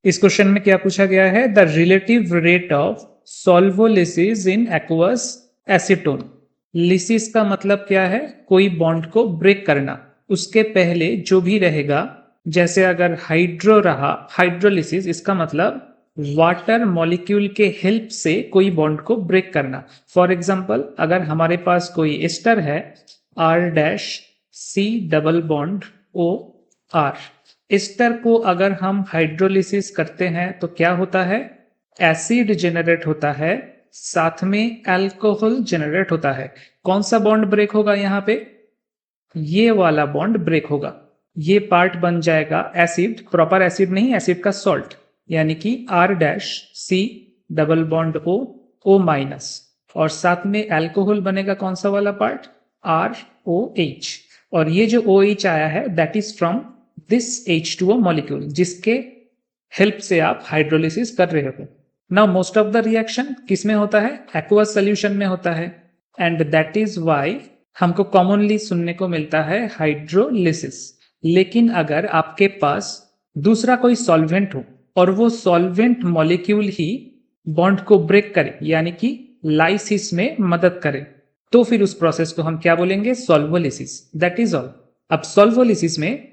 इस क्वेश्चन में क्या पूछा गया है, the relative rate of solvolysis in aqueous acetone. Lysis का मतलब क्या है, कोई बॉन्ड को ब्रेक करना, उसके पहले जो भी रहेगा, जैसे अगर हाइड्रो रहा, हाइड्रोलिसिस इसका मतलब वाटर मॉलिक्यूल के हेल्प से कोई बॉन्ड को ब्रेक करना। फॉर एग्जाम्पल अगर हमारे पास कोई एस्टर है R-C double bond O R, ester को अगर हम हाइड्रोलिसिस करते हैं तो क्या होता है, एसिड जेनरेट होता है, साथ में अल्कोहल जेनरेट होता है। कौन सा बॉन्ड ब्रेक होगा यहाँ पे, ये वाला बॉन्ड ब्रेक होगा, ये पार्ट बन जाएगा एसिड, प्रॉपर एसिड नहीं, एसिड का सॉल्ट, यानी कि R-C डबल बॉन्ड O और साथ में अल्कोहल बनेगा कौन सा वाला पार्ट, ROH। और ये जो OH आया है that is from this H2O molecule, जिसके हेल्प से आप हाइड्रोलिसिस कर रहे हो। Now most of the reaction किस में होता है, एक्वस सोल्यूशन में होता है, एंड दैट इज वाई हमको कॉमनली सुनने को मिलता है हाइड्रोलिसिस। लेकिन अगर आपके पास दूसरा कोई सॉल्वेंट हो और वो सॉल्वेंट मॉलिक्यूल ही बॉन्ड को ब्रेक करे, यानी कि लाइसिस में मदद करे, तो फिर उस प्रोसेस को हम क्या बोलेंगे, सॉल्वोलिसिस। That is all. अब सॉल्वोलिसिस में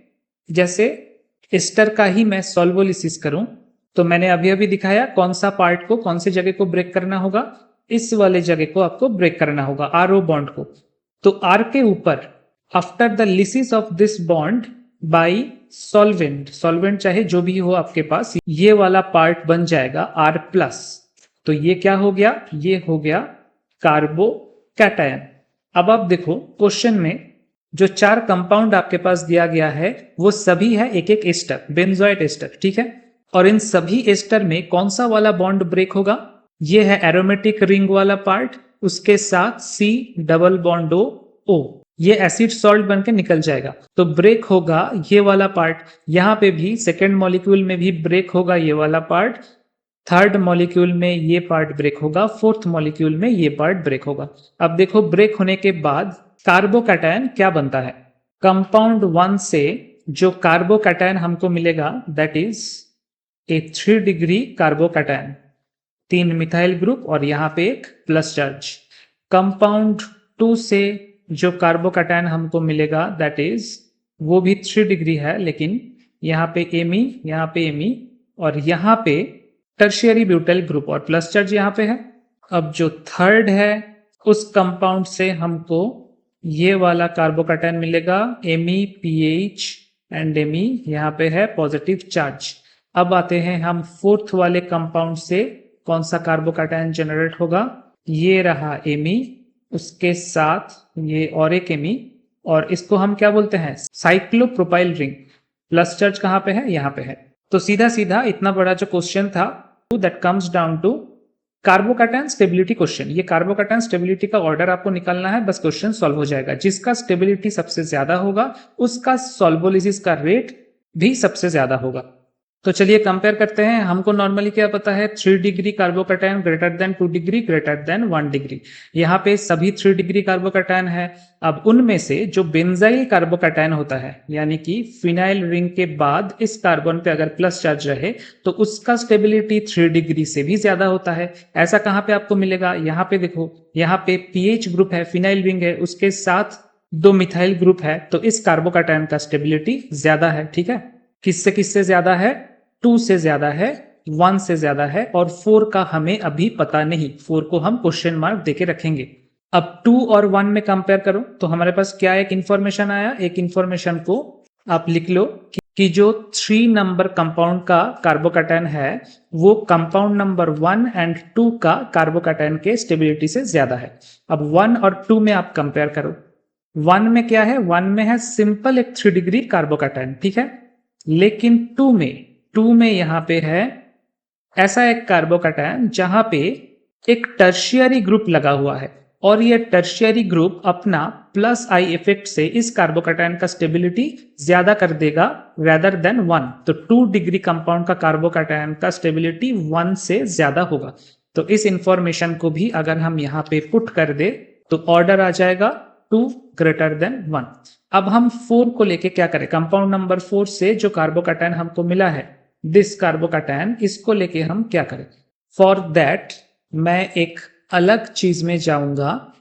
जैसे एस्टर का ही मैं सॉल्वोलिसिस करूं तो मैंने अभी अभी दिखाया कौन सा पार्ट को, कौन से जगह को ब्रेक करना होगा, इस वाले जगह को आपको ब्रेक करना होगा, RO बॉन्ड को। तो R के ऊपर after the lysis of this bond by solvent, solvent चाहे जो भी हो आपके पास, ये वाला पार्ट बन जाएगा R+। तो ये क्या हो गया, ये हो गया कार्बोकैटायन। अब आप देखो क्वेश्चन में जो 4 कंपाउंड आपके पास दिया गया है वो सभी है एक एक एस्टर, बेंजोइट एस्टर, ठीक है। और इन सभी एस्टर में कौन सा वाला बॉन्ड ब्रेक होगा, ये है एरोमेटिक रिंग वाला पार्ट, उसके साथ C डबल बॉन्ड O, ये एसिड सॉल्ट बन के निकल जाएगा, तो ब्रेक होगा ये वाला पार्ट। यहां पे भी सेकेंड मॉलिक्यूल में भी ब्रेक होगा ये वाला पार्ट, थर्ड मॉलिक्यूल में ये पार्ट ब्रेक होगा, फोर्थ मॉलिक्यूल में ये पार्ट ब्रेक होगा। अब देखो ब्रेक होने के बाद कार्बोकैटायन क्या बनता है, कंपाउंड 1 से जो कार्बोकैटायन हमको मिलेगा that is a 3 degree carbocation, 3 methyl group और यहां पे एक प्लस चार्ज। कंपाउंड 2 से जो कार्बोकैटायन हमको मिलेगा दैट इज, वो भी 3 डिग्री है, लेकिन यहाँ पे एमी, यहाँ पे एमी और यहाँ पे टर्शियरी ब्यूटाइल ग्रुप और प्लस चार्ज यहाँ पे है। अब जो थर्ड है उस कंपाउंड से हमको ये वाला कार्बोकैटायन मिलेगा, MEPH एंड एमी, यहाँ पे है पॉजिटिव चार्ज। अब आते हैं हम फोर्थ वाले कंपाउंड से कौन सा कार्बोकैटायन जनरेट होगा, ये रहा एमी, उसके साथ ये और एक एमी, और इसको हम क्या बोलते हैं, साइक्लोप्रोपाइल रिंग। प्लस चार्ज कहाँ पे है, यहाँ पे है। तो सीधा सीधा इतना बड़ा जो क्वेश्चन था that comes down to carbocation stability question. ये कार्बोकैटायन स्टेबिलिटी का ऑर्डर आपको निकालना है, बस क्वेश्चन सॉल्व हो जाएगा। जिसका स्टेबिलिटी सबसे ज्यादा होगा उसका सॉल्वोलिसिस का रेट भी सबसे ज्यादा होगा। तो चलिए कंपेयर करते हैं। हमको नॉर्मली क्या पता है, 3 degree carbocation greater than 2 degree greater than 1 degree. यहाँ पे सभी 3 डिग्री कार्बोकैटायन है। अब उनमें से जो बेंजाइल कार्बोकैटायन होता है, यानी कि फिनाइल रिंग के बाद इस कार्बन पे अगर प्लस चार्ज रहे तो उसका स्टेबिलिटी 3 डिग्री से भी ज्यादा होता है। ऐसा कहाँ पे आपको मिलेगा, यहाँ पे देखो, यहाँ पे PH ग्रुप है, फिनाइल रिंग है, उसके साथ 2 मिथाइल ग्रुप है, तो इस कार्बोकैटायन का स्टेबिलिटी ज्यादा है, ठीक है। किससे ज्यादा है, 2 से ज्यादा है, 1 से ज्यादा है, और 4 का हमें अभी पता नहीं, 4 को हम क्वेश्चन मार्क देके रखेंगे। अब 2 और 1 में कंपेयर करो तो हमारे पास क्या एक इंफॉर्मेशन आया, एक इंफॉर्मेशन को आप लिख लो कि जो 3 नंबर कंपाउंड का कार्बोकैटायन है वो कंपाउंड नंबर 1 एंड 2 का कार्बोकैटायन के स्टेबिलिटी से ज्यादा है। अब 1 और 2 में आप कंपेयर करो। 1 में क्या है, 1 में है सिंपल एक 3 डिग्री कार्बोकैटायन, ठीक है। लेकिन 2 में यहां पे है ऐसा एक कार्बोकैटायन जहां पे एक टर्शियरी ग्रुप लगा हुआ है, और ये टर्शियरी ग्रुप अपना प्लस आई इफेक्ट से इस कार्बोकैटायन का स्टेबिलिटी ज्यादा कर देगा रेदर देन 1। तो 2 डिग्री कंपाउंड का कार्बोकैटायन का स्टेबिलिटी 1 से ज्यादा होगा। तो इस इंफॉर्मेशन को भी अगर हम यहाँ पे पुट कर दे तो ऑर्डर आ जाएगा 2 ग्रेटर देन 1। अब हम 4 को लेके क्या करें, कंपाउंड नंबर 4 से जो कार्बोकैटायन हमको मिला है दिस कार्बोकैटायन, इसको लेके हम क्या करें? फॉर दैट मैं एक अलग चीज में जाऊंगा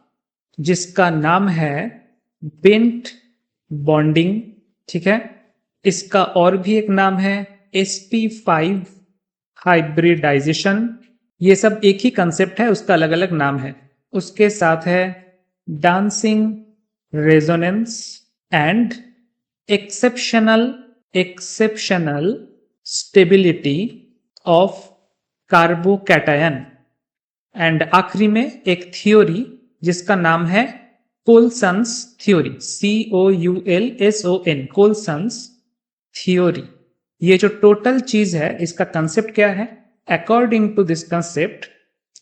जिसका नाम है बेंट बॉन्डिंग, ठीक है। इसका और भी एक नाम है sp5 हाइब्रिडाइजेशन। ये सब एक ही कंसेप्ट है, उसका अलग अलग नाम है। उसके साथ है dancing resonance and exceptional stability of carbocation. And आखिरी में एक थ्योरी जिसका नाम है Coulson's theory, COULSON, Coulson's theory. ये जो टोटल चीज है इसका कंसेप्ट क्या है? According to this concept,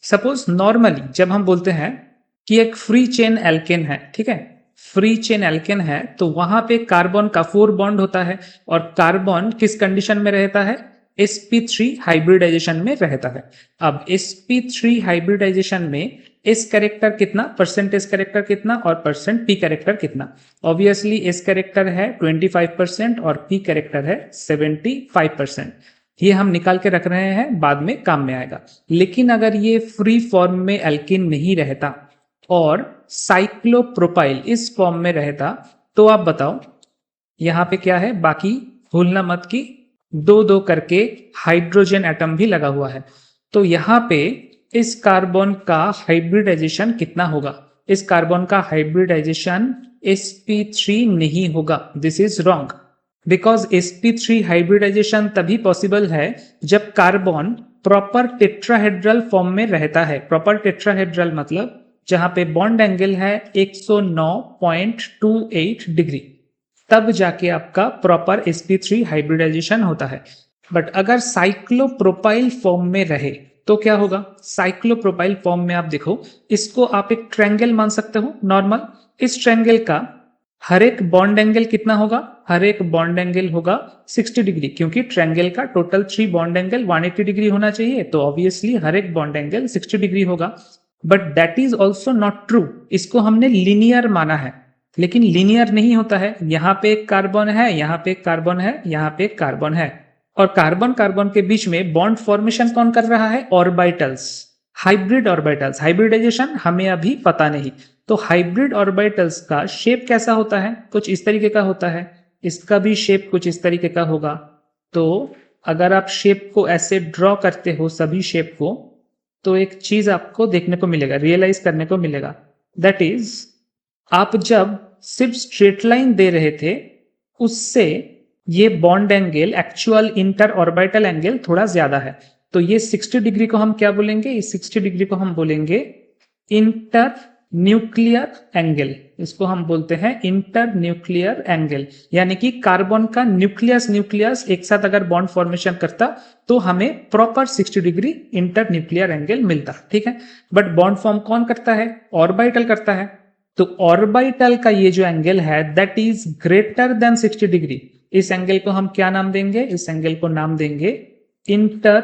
suppose normally जब हम बोलते हैं कि एक फ्री चेन एल्केन है, ठीक है, फ्री चेन एल्केन है, तो वहां पे कार्बन का 4 बॉन्ड होता है और कार्बन किस कंडीशन में रहता है? sp3 हाइब्रिडाइजेशन में रहता है। अब sp3 हाइब्रिडाइजेशन में s कैरेक्टर कितना, परसेंटेज कैरेक्टर कितना और परसेंट p कैरेक्टर कितना? ऑब्वियसली s कैरेक्टर है 25% और p कैरेक्टर है 75%। ये हम निकाल के रख रहे हैं, बाद में काम में आएगा। लेकिन अगर ये फ्री फॉर्म में एल्किन नहीं रहता और साइक्लोप्रोपाइल इस फॉर्म में रहता, तो आप बताओ यहां पे क्या है? बाकी भूलना मत कि दो दो करके हाइड्रोजन एटम भी लगा हुआ है। तो यहां पे इस कार्बन का हाइब्रिडाइजेशन कितना होगा? इस कार्बन का हाइब्रिडाइजेशन sp3 नहीं होगा। This is wrong, because sp3 hybridisation तभी पॉसिबल है जब कार्बन प्रॉपर टेट्राहेड्रल फॉर्म में रहता है। प्रॉपर टेट्राहेड्रल मतलब जहां पे बॉन्ड एंगल है 109.28 डिग्री, तब जाके आपका प्रॉपर sp3 हाइब्रिडाइजेशन होता है। बट अगर साइक्लोप्रोपाइल फॉर्म में रहे तो क्या होगा? साइक्लोप्रोपाइल फॉर्म में आप देखो, इसको आप एक ट्रायंगल मान सकते हो नॉर्मल। इस ट्रायंगल का हर एक बॉन्ड एंगल कितना होगा? हर एक बॉन्ड एंगल होगा 60 डिग्री, क्योंकि ट्रायंगल का टोटल 3 बॉन्ड एंगल 180 डिग्री होना चाहिए, तो ऑब्वियसली हर एक बॉन्ड एंगल 60 डिग्री होगा। But that is also not true. इसको हमने लीनियर माना है, लेकिन लीनियर नहीं होता है। यहां पे एक कार्बन है, यहां पे एक कार्बन है, यहां पे एक कार्बन है, और कार्बन कार्बन के बीच में बॉन्ड फॉर्मेशन कौन कर रहा है? Orbitals, hybrid orbitals. हाइब्रिडाइजेशन हमें अभी पता नहीं। तो हाइब्रिड ऑर्बिटल्स का शेप कैसा होता है? कुछ इस तरीके का होता है। इसका भी शेप कुछ इस तरीके का होगा। तो अगर आप शेप को ऐसे ड्रॉ करते हो, सभी शेप को, तो एक चीज आपको देखने को मिलेगा, रियलाइज करने को मिलेगा। दैट इज, आप जब सिर्फ स्ट्रेट लाइन दे रहे थे, उससे ये bond angle, actual inter orbital angle थोड़ा ज्यादा है। तो ये 60 डिग्री को हम क्या बोलेंगे? इस 60 डिग्री को हम बोलेंगे इंटर न्यूक्लियर एंगल। इसको हम बोलते हैं इंटर न्यूक्लियर एंगल। यानी कि कार्बन का न्यूक्लियस एक साथ अगर बॉन्ड फॉर्मेशन करता तो हमें proper 60 degree inter nuclear angle मिलता, ठीक है। बट बॉन्ड फॉर्म कौन करता है? ऑर्बिटल करता है। तो ऑर्बिटल का ये जो एंगल है that is greater than 60 degree. इस एंगल को हम क्या नाम देंगे? इस एंगल को नाम देंगे इंटर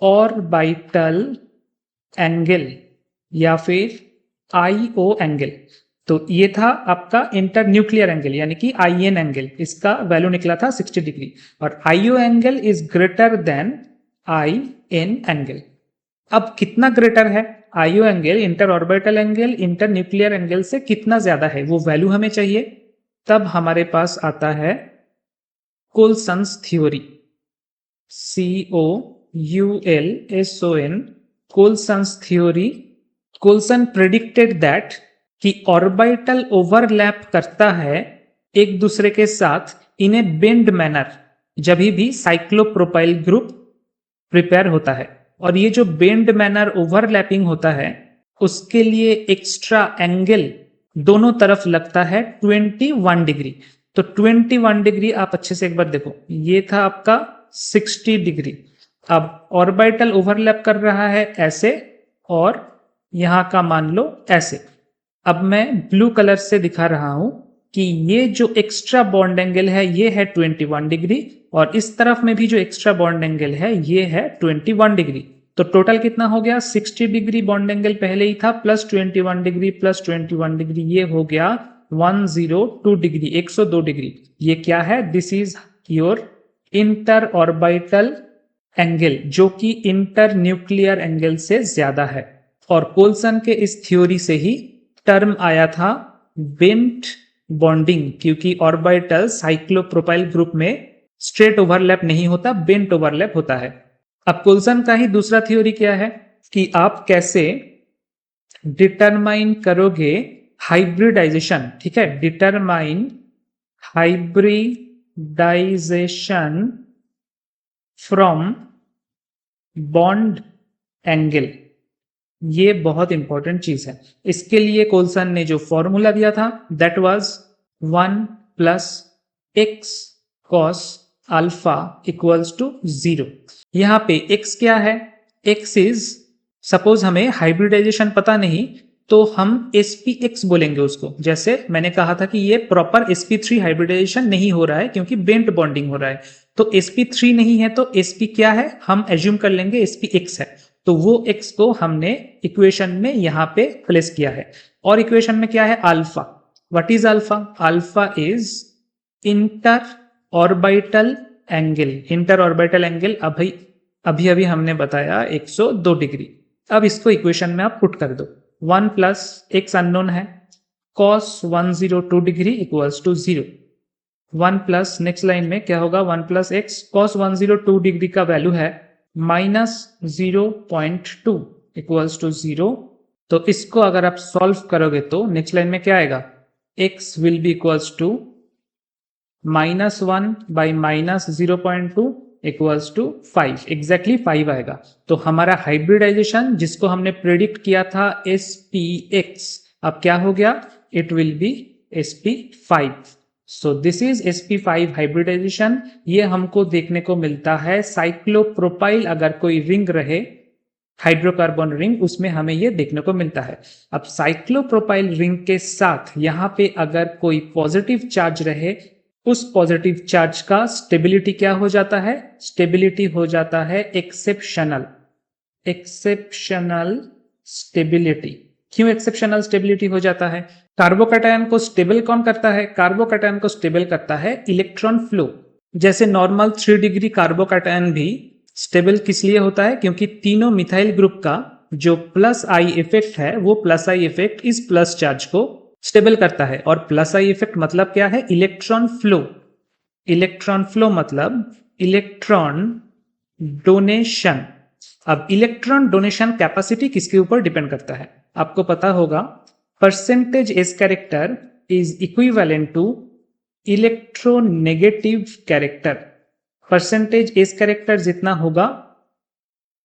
ऑर्बिटल एंगल या फिर IO एंगल। तो ये था आपका इंटर न्यूक्लियर एंगल यानी कि IN एंगल। इसका वैल्यू निकला था 60 डिग्री, और IO angle is greater than IN angle. अब कितना ग्रेटर है IO angle? Inter orbital angle inter nuclear angle से कितना ज्यादा है, वो वैल्यू हमें चाहिए। तब हमारे पास आता है Coulson's theory, COULSON, Coulson's theory. Coulson predicted that कि ऑर्बिटल ओवरलैप करता है एक दूसरे के साथ इन ए बेंड मैनर जब भी साइक्लोप्रोपाइल ग्रुप प्रिपेयर होता है। और ये जो बेंड मैनर ओवरलैपिंग होता है उसके लिए एक्स्ट्रा एंगल दोनों तरफ लगता है 21 डिग्री। तो 21 डिग्री आप अच्छे से एक बार देखो, ये था आपका 60 डिग्री। अब ऑर्बिटल ओवरलैप कर रहा है ऐसे, और यहां का मान लो ऐसे। अब मैं ब्लू कलर से दिखा रहा हूं कि ये जो एक्स्ट्रा बॉन्ड एंगल है ये है 21 डिग्री, और इस तरफ में भी जो एक्स्ट्रा बॉन्ड एंगल है ये है 21 डिग्री। तो टोटल कितना हो गया? 60 डिग्री बॉन्ड एंगल पहले ही था, प्लस 21 डिग्री प्लस 21 डिग्री, ये हो गया 102 डिग्री, 102 डिग्री। ये क्या है? This is your inter orbital angle, जो कि इंटर न्यूक्लियर एंगल से ज्यादा है। और कोल्सन के इस थ्योरी से ही टर्म आया था बेंट बॉन्डिंग, क्योंकि ऑर्बिटल साइक्लोप्रोपाइल ग्रुप में स्ट्रेट ओवरलैप नहीं होता, बेंट ओवरलैप होता है। अब कोल्सन का ही दूसरा थ्योरी क्या है कि आप कैसे डिटरमाइन करोगे हाइब्रिडाइजेशन, ठीक है, determine hybridisation from bond angle. ये बहुत इंपॉर्टेंट चीज है। इसके लिए कोल्सन ने जो फॉर्मूला दिया था that was 1 plus x cos alpha equals to 0। यहां पे x क्या है? x इज, सपोज हमें हाइब्रिडाइजेशन पता नहीं तो हम sp(x) बोलेंगे उसको। जैसे मैंने कहा था कि ये प्रॉपर sp3 हाइब्रिडाइजेशन नहीं हो रहा है क्योंकि बेंट बॉन्डिंग हो रहा है, तो sp3 नहीं है तो sp क्या है, हम एज्यूम कर लेंगे sp(x) है। तो वो x को हमने इक्वेशन में यहां पे प्लेस किया है। और इक्वेशन में क्या है? Alpha. What is alpha? Alpha is inter orbital angle. Inter orbital angle अभी अभी हमने बताया 102 डिग्री। अब इसको इक्वेशन में आप पुट कर दो। 1 प्लस एक्स अननोन है, cos 102 degree equals to 0। 1 plus next line में क्या होगा? 1 प्लस एक्स cos 102 डिग्री का वैल्यू है -0.2 इक्वल्स टू 0। तो इसको अगर आप सॉल्व करोगे तो नेक्स्ट लाइन में क्या आएगा? x will be equals to -1 by -0.2 equals to 5, exactly 5 आएगा। तो हमारा हाइब्रिडाइजेशन जिसको हमने प्रेडिक्ट किया था sp(x) अब क्या हो गया? It will be sp5। So this is sp5 hybridisation. ये हमको देखने को मिलता है साइक्लोप्रोपाइल, अगर कोई रिंग रहे हाइड्रोकार्बन रिंग, उसमें हमें ये देखने को मिलता है। अब साइक्लोप्रोपाइल रिंग के साथ यहाँ पे अगर कोई पॉजिटिव चार्ज रहे, उस पॉजिटिव चार्ज का स्टेबिलिटी क्या हो जाता है? स्टेबिलिटी हो जाता है एक्सेप्शनल। Exceptional stability. क्यों एक्सेप्शनल स्टेबिलिटी हो जाता है? कार्बोकैटायन को स्टेबल कौन करता है? कार्बोकैटायन को स्टेबल करता है इलेक्ट्रॉन फ्लो। जैसे नॉर्मल 3 डिग्री कार्बोकैटायन भी स्टेबल किस लिए होता है? क्योंकि तीनों मिथाइल ग्रुप का जो प्लस आई इफेक्ट है, वो प्लस आई इफेक्ट इस प्लस चार्ज को स्टेबल करता है। और प्लस आई इफेक्ट मतलब क्या है? Electron flow. इलेक्ट्रॉन फ्लो मतलब इलेक्ट्रॉन डोनेशन। अब इलेक्ट्रॉन डोनेशन कैपेसिटी किसके ऊपर डिपेंड करता है? आपको पता होगा percentage s character is equivalent to electronegative character. Percentage s character जितना होगा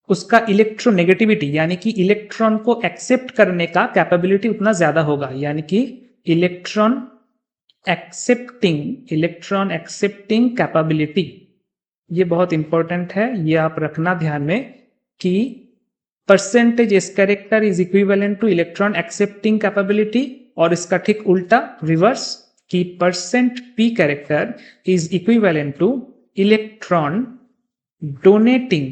उसका इलेक्ट्रोनेगेटिविटी यानी कि इलेक्ट्रॉन को एक्सेप्ट करने का कैपेबिलिटी उतना ज्यादा होगा, यानी कि इलेक्ट्रॉन एक्सेप्टिंग कैपेबिलिटी। ये बहुत इंपॉर्टेंट है, ये आप रखना ध्यान में कि percentage s character is equivalent two electron accepting capability, और इसका ठीक उल्टा रिवर्स कि percent P character is equivalent two electron donating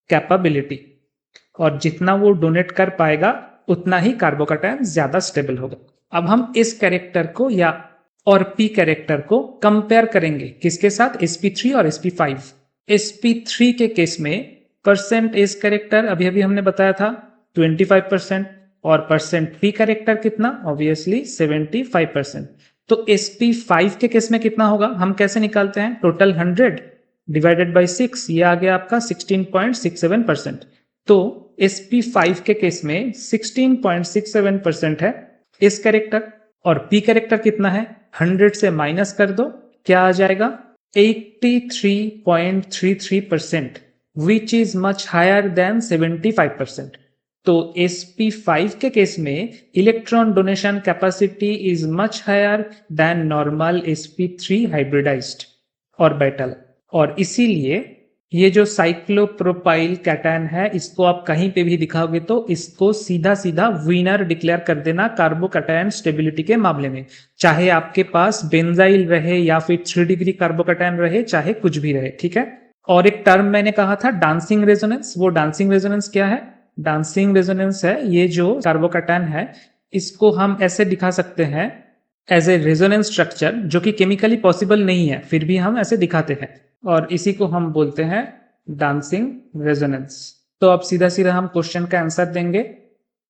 capability. और जितना वो डोनेट कर पाएगा उतना ही कार्बोकैटायन ज्यादा स्टेबल होगा। अब हम इस कैरेक्टर को या और पी कैरेक्टर को कंपेयर करेंगे किसके साथ? sp3 और sp5। sp3 के केस में परसेंट एस कैरेक्टर अभी हमने बताया था 25%, और परसेंट पी कैरेक्टर कितना? ऑब्वियसली 75%। तो sp5 के केस में कितना होगा? हम कैसे निकालते हैं? टोटल 100 डिवाइडेड बाई 6, ये आ गया आपका 16.67%। तो sp5 के केस में 16.67% है इस कैरेक्टर, और p कैरेक्टर कितना है? 100 से माइनस कर दो, क्या आ जाएगा? 83.33%, which is much higher than 75%। तो sp5 के केस में electron donation capacity is much higher than normal sp3 hybridised orbital. और इसीलिए ये जो साइक्लोप्रोपाइल कैटायन है, इसको आप कहीं पे भी दिखाओगे तो इसको सीधा सीधा विनर डिक्लेयर कर देना कार्बोकैटायन स्टेबिलिटी के मामले में, चाहे आपके पास बेंजाइल रहे या फिर 3 डिग्री कार्बोकैटायन रहे, चाहे कुछ भी रहे, ठीक है। और एक टर्म मैंने कहा था डांसिंग रेजोनेंस। वो डांसिंग रेजोनेंस क्या है? डांसिंग रेजोनेंस है ये जो कार्बोकैटायन है, इसको हम ऐसे दिखा सकते हैं एज ए रेजोनेंस स्ट्रक्चर, जो कि केमिकली पॉसिबल नहीं है, फिर भी हम ऐसे दिखाते हैं। और इसी को हम बोलते हैं डांसिंग रेजोनेंस। तो अब सीधा सीधा हम क्वेश्चन का आंसर देंगे।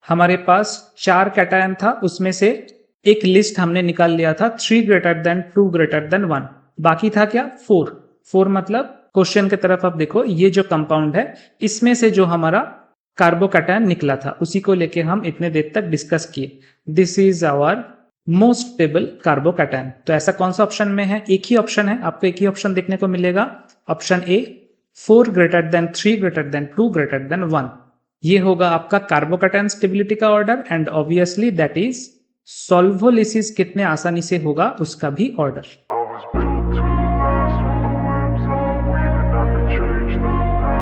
हमारे पास 4 कैटायन था, उसमें से एक लिस्ट हमने निकाल लिया था 3 ग्रेटर देन 2 ग्रेटर देन 1। बाकी था क्या 4 मतलब क्वेश्चन की तरफ आप देखो, ये जो कंपाउंड है इसमें से जो हमारा कार्बोकैटायन निकला था उसी को लेके हम इतने देर तक डिस्कस किए। This is our most stable carbocation. तो ऐसा कौन सा ऑप्शन में है? एक ही ऑप्शन है, आपको एक ही ऑप्शन देखने को मिलेगा, option A 4 greater than 3 greater than 2 greater than 1। ये होगा आपका कार्बोकैटायन स्टेबिलिटी का order and obviously that is solvolysis कितने आसानी से होगा उसका भी ऑर्डर।